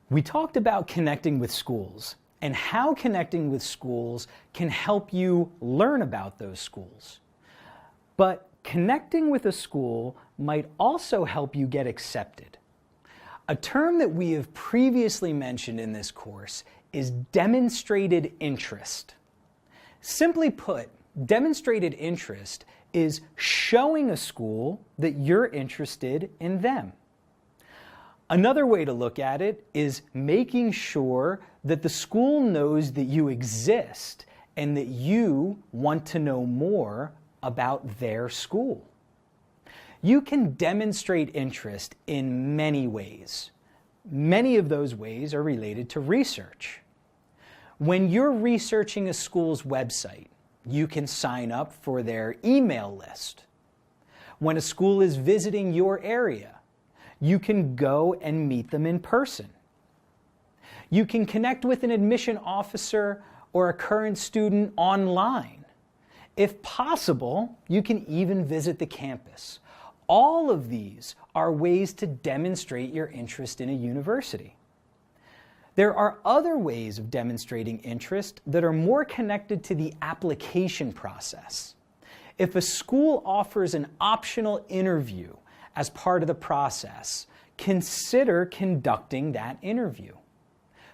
We talked about connecting with schools and how connecting with schools can help you learn about those schools. But connecting with a school might also help you get accepted. A term that we have previously mentioned in this course is demonstrated interest. Simply put, demonstrated interest is showing a school that you're interested in them. Another way to look at it is making sure that the school knows that you exist and that you want to know more about their school. You can demonstrate interest in many ways. Many of those ways are related to research. When you're researching a school's website, you can sign up for their email list. When a school is visiting your area, you can go and meet them in person. You can connect with an admission officer or a current student online. If possible, you can even visit the campus. All of these are ways to demonstrate your interest in a university. There are other ways of demonstrating interest that are more connected to the application process. If a school offers an optional interview as part of the process, consider conducting that interview.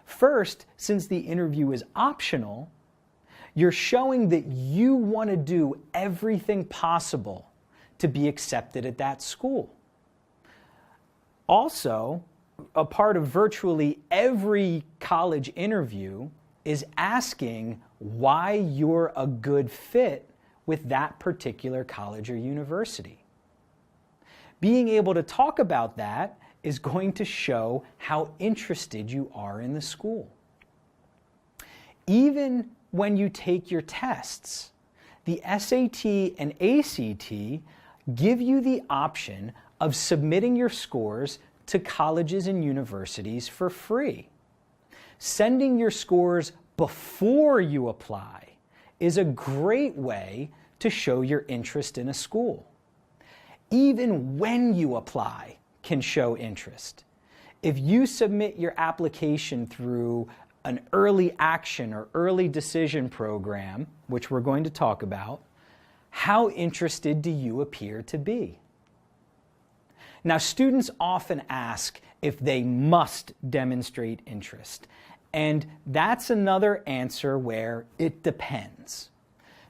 First, since the interview is optional, you're showing that you want to do everything possible to be accepted at that school. Also, a part of virtually every college interview is asking why you're a good fit with that particular college or university. Being able to talk about that is going to show how interested you are in the school. Even when you take your tests, the SAT and ACT give you the option of submitting your scores to colleges and universities for free. Sending your scores before you apply is a great way to show your interest in a school. Even when you apply can show interest. If you submit your application through an early action or early decision program, which we're going to talk about, how interested do you appear to be? Now, students often ask if they must demonstrate interest, and that's another answer where it depends.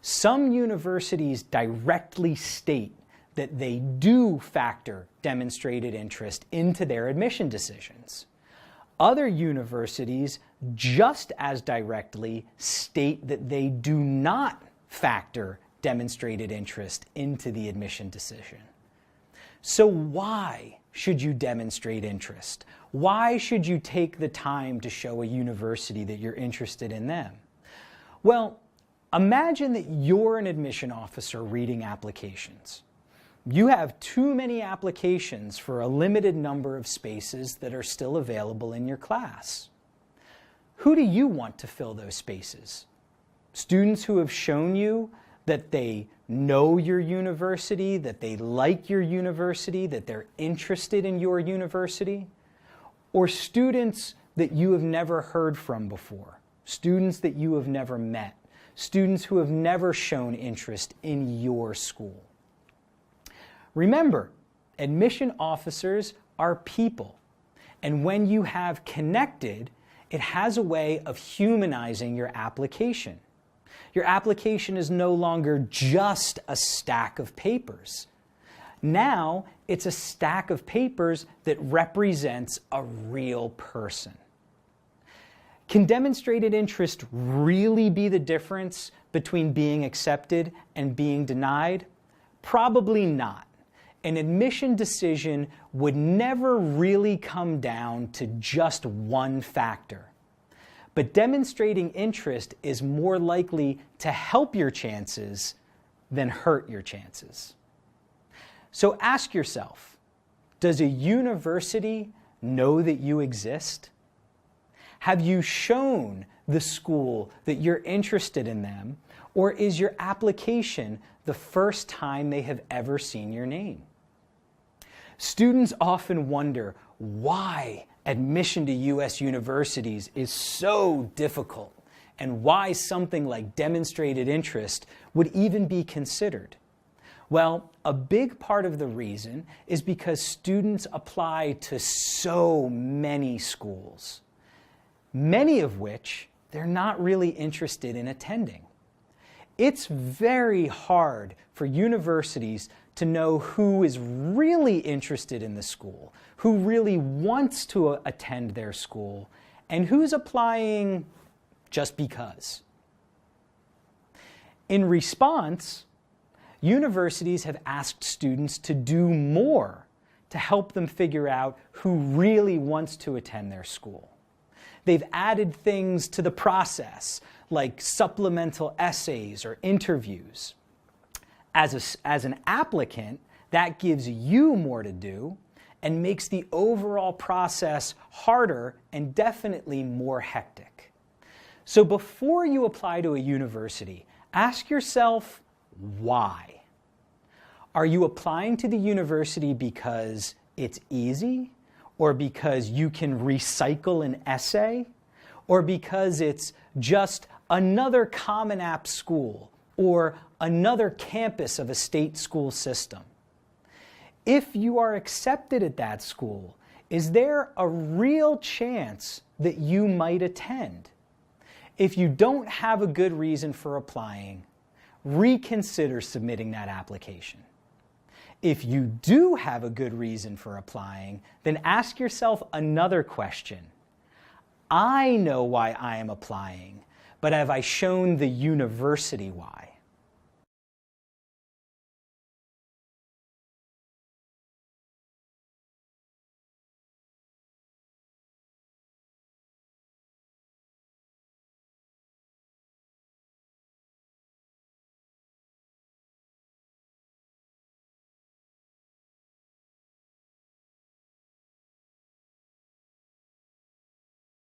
Some universities directly state that they do factor demonstrated interest into their admission decisions. Other universities just as directly state that they do not factor demonstrated interest into the admission decision. So why should you demonstrate interest? Why should you take the time to show a university that you're interested in them? Well, imagine that you're an admission officer reading applications. You have too many applications for a limited number of spaces that are still available in your class. Who do you want to fill those spaces? Students who have shown you that they know your university, that they like your university, that they're interested in your university? Or students that you have never heard from before, students that you have never met, students who have never shown interest in your school? Remember, admission officers are people, and when you have connected, it has a way of humanizing your application. Your application is no longer just a stack of papers. Now, it's a stack of papers that represents a real person. Can demonstrated interest really be the difference between being accepted and being denied? Probably not. An admission decision would never really come down to just one factor. But demonstrating interest is more likely to help your chances than hurt your chances. So ask yourself, does a university know that you exist? Have you shown the school that you're interested in them, or is your application the first time they have ever seen your name? Students often wonder why admission to U.S. universities is so difficult, and why something like demonstrated interest would even be considered? Well, a big part of the reason is because students apply to so many schools, many of which they're not really interested in attending. It's very hard for universities to know who is really interested in the school, who really wants to attend their school, and who's applying just because. In response, universities have asked students to do more to help them figure out who really wants to attend their school. They've added things to the process, like supplemental essays or interviews. As an applicant, that gives you more to do and makes the overall process harder and definitely more hectic. So before you apply to a university, ask yourself, why? Are you applying to the university because it's easy, or because you can recycle an essay, or because it's just another Common App school or another campus of a state school system? If you are accepted at that school, is there a real chance that you might attend? If you don't have a good reason for applying, reconsider submitting that application. If you do have a good reason for applying, then ask yourself another question. I know why I am applying, but have I shown the university why?